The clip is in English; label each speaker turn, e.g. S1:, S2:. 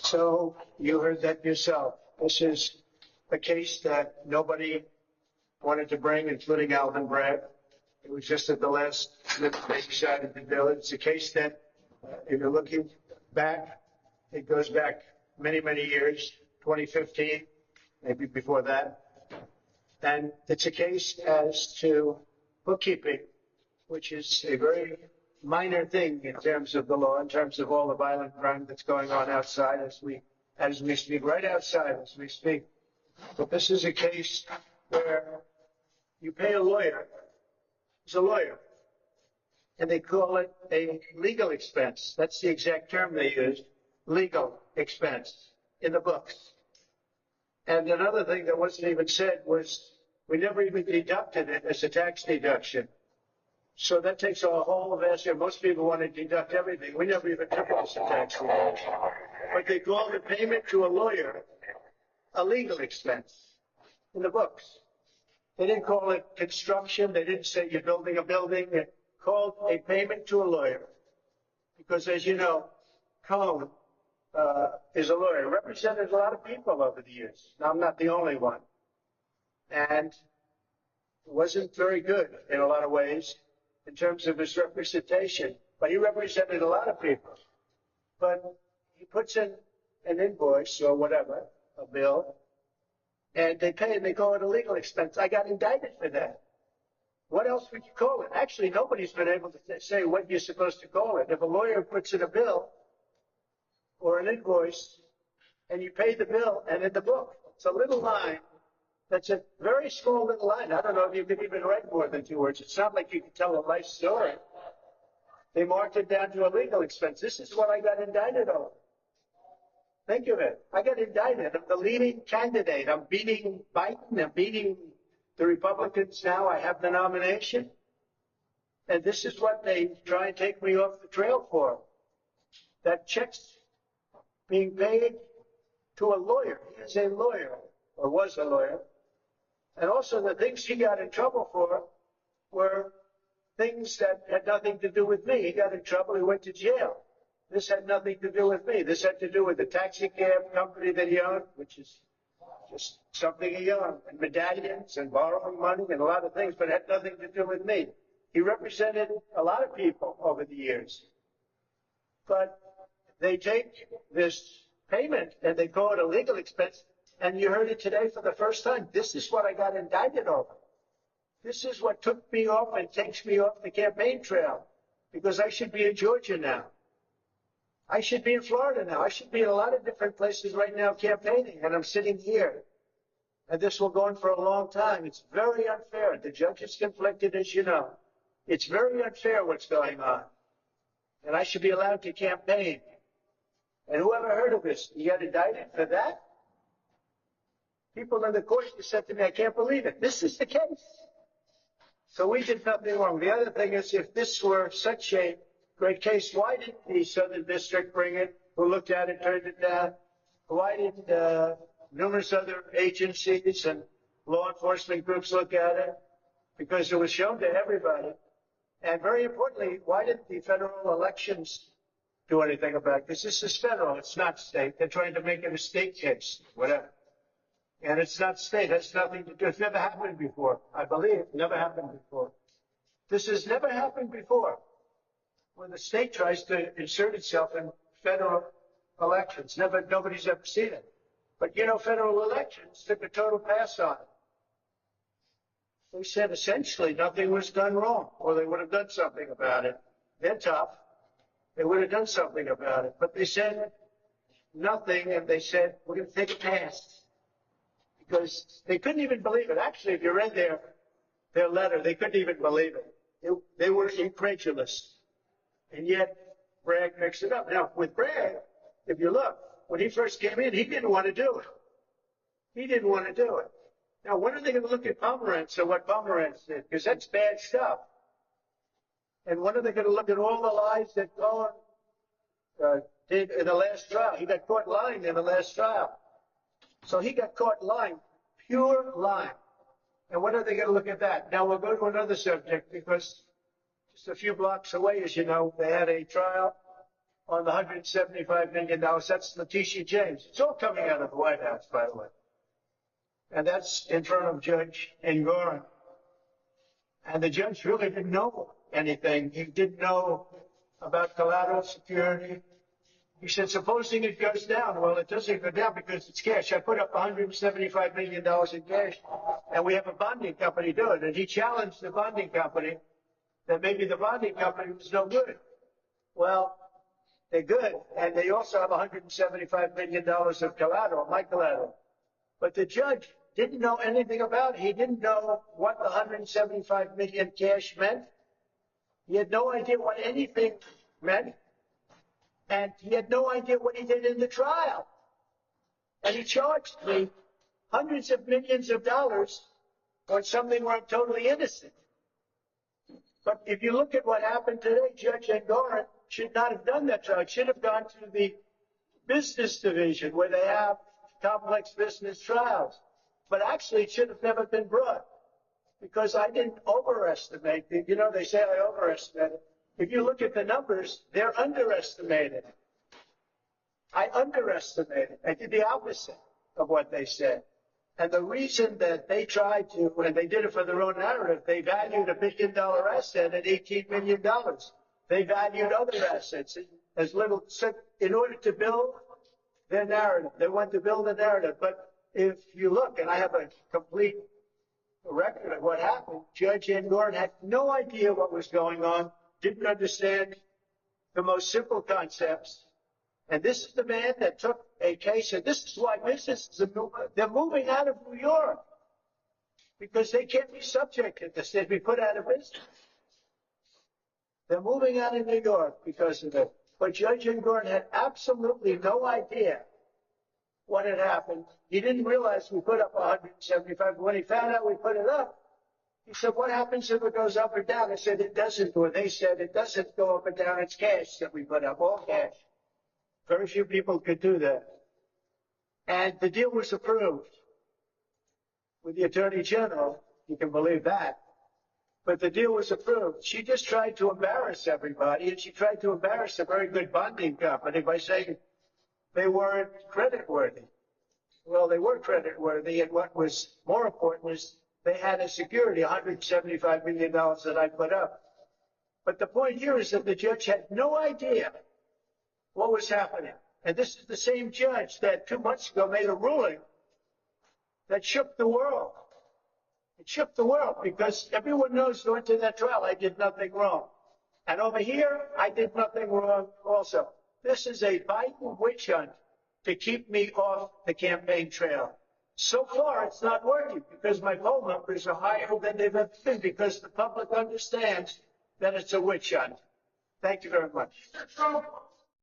S1: So you heard that yourself. This is a case that nobody wanted to bring, including Alvin Bragg. It was just at the last minute they decided to do it. It's a case that, if you're looking back, it goes back many, many years, 2015, maybe before that. And it's a case as to bookkeeping, which is a very minor thing in terms of the law, in terms of all the violent crime that's going on outside as we speak, right outside as we speak. But this is a case where you pay a lawyer. He's a lawyer. And they call it a legal expense. That's the exact term they used, legal expense, in the books. And another thing that wasn't even said was we never even deducted it as a tax deduction. So that takes a whole vast, most people want to deduct everything. We never even took it as a tax deduction. But they call the payment to a lawyer a legal expense in the books. They didn't call it construction. They didn't say you're building a building. They called a payment to a lawyer. Because as you know, Cohn is a lawyer, represented a lot of people over the years. Now, I'm not the only one. And wasn't very good in a lot of ways in terms of his representation. But he represented a lot of people. But he puts in an invoice or whatever, a bill, and they pay and they call it a legal expense. I got indicted for that. What else would you call it? Actually, nobody's been able to say what you're supposed to call it. If a lawyer puts in a bill or an invoice and you pay the bill and in the book, it's a little line. That's a very small little line. I don't know if you could even write more than 2 words. It's not like you can tell a life story. They marked it down to a legal expense. This is what I got indicted over. Think of it. I got indicted. I'm the leading candidate. I'm beating Biden. I'm beating the Republicans now. I have the nomination. And this is what they try and take me off the trail for. That check's being paid to a lawyer. He is a lawyer, or was a lawyer. And also the things he got in trouble for were things that had nothing to do with me. He got in trouble. He went to jail. This had nothing to do with me. This had to do with the taxi cab company that he owned, which is just something he owned, and medallions and borrowing money and a lot of things, but it had nothing to do with me. He represented a lot of people over the years. But they take this payment and they call it a legal expense, and you heard it today for the first time. This is what I got indicted over. This is what took me off and takes me off the campaign trail, because I should be in Georgia now. I should be in Florida now. I should be in a lot of different places right now campaigning, and I'm sitting here. And this will go on for a long time. It's very unfair. The judge is conflicted, as you know. It's very unfair what's going on. And I should be allowed to campaign. And whoever heard of this, you got indicted for that? People in the court said to me, I can't believe it. This is the case. So we did nothing wrong. The other thing is, if this were such a great case, why didn't the Southern District bring it? Who looked at it, turned it down? Why didn't numerous other agencies and law enforcement groups look at it? Because it was shown to everybody. And very importantly, why didn't the federal elections do anything about this? This is federal. It's not state. They're trying to make it a state case, whatever. And it's not state. That's nothing to do. It's never happened before. I believe never happened before. This has never happened before. When the state tries to insert itself in federal elections. Nobody's ever seen it. But, you know, federal elections took a total pass on it. They said essentially nothing was done wrong, or they would have done something about it. They're tough. They would have done something about it. But they said nothing, and they said, we're going to take a pass. Because they couldn't even believe it. Actually, if you read their letter, they couldn't even believe it. They were incredulous. And yet, Bragg mixed it up. Now, with Bragg, if you look, when he first came in, he didn't want to do it. He didn't want to do it. Now, when are they going to look at Pomerantz or what Pomerantz did? Because that's bad stuff. And when are they going to look at all the lies that Cohen did in the last trial? He got caught lying in the last trial. So he got caught lying, pure lying. And when are they going to look at that? Now, we'll go to another subject, because just a few blocks away, as you know, they had a trial on the $175 million. That's Letitia James. It's all coming out of the White House, by the way. And that's in front of Judge Engoron. And the judge really didn't know anything. He didn't know about collateral security. He said, supposing it goes down. Well, it doesn't go down because it's cash. I put up $175 million in cash, and we have a bonding company do it. And he challenged the bonding company that maybe the bonding company was no good. Well, they're good, and they also have $175 million of collateral, my collateral. But the judge didn't know anything about it. He didn't know what the $175 million cash meant. He had no idea what anything meant. And he had no idea what he did in the trial. And he charged me hundreds of millions of dollars on something where I'm totally innocent. But if you look at what happened today, Judge Engoron should not have done that trial. It should have gone to the business division where they have complex business trials. But actually, it should have never been brought because I didn't overestimate. You know, they say I overestimated. If you look at the numbers, they're underestimated. I underestimated. I did the opposite of what they said. And the reason that they tried to, and they did it for their own narrative, they valued a $1 billion asset at $18 million. They valued other assets as little, in order to build their narrative. They want to build a narrative. But if you look, and I have a complete record of what happened, Judge Engoron had no idea what was going on, didn't understand the most simple concepts. And this is the man that took a case, and this is why businesses they're moving out of New York because they can't be subjected to this. They'd be put out of business. They're moving out of New York because of it. But Judge Engoron had absolutely no idea what had happened. He didn't realize we put up 175. When he found out we put it up, he said, what happens if it goes up or down? I said, it doesn't. Or they said, it doesn't go up and down. It's cash that we put up, all cash. Very few people could do that. And the deal was approved with the Attorney General. You can believe that. But the deal was approved. She just tried to embarrass everybody, and she tried to embarrass a very good bonding company by saying they weren't creditworthy. Well, they were creditworthy, and what was more important was they had a security, $175 million that I put up. But the point here is that the judge had no idea what was happening. And this is the same judge that 2 months ago made a ruling that shook the world. It shook the world because everyone knows going to that trial I did nothing wrong. And over here, I did nothing wrong also. This is a Biden witch hunt to keep me off the campaign trail. So far, it's not working because my poll numbers are higher than they've ever been because the public understands that it's a witch hunt. Thank you very much.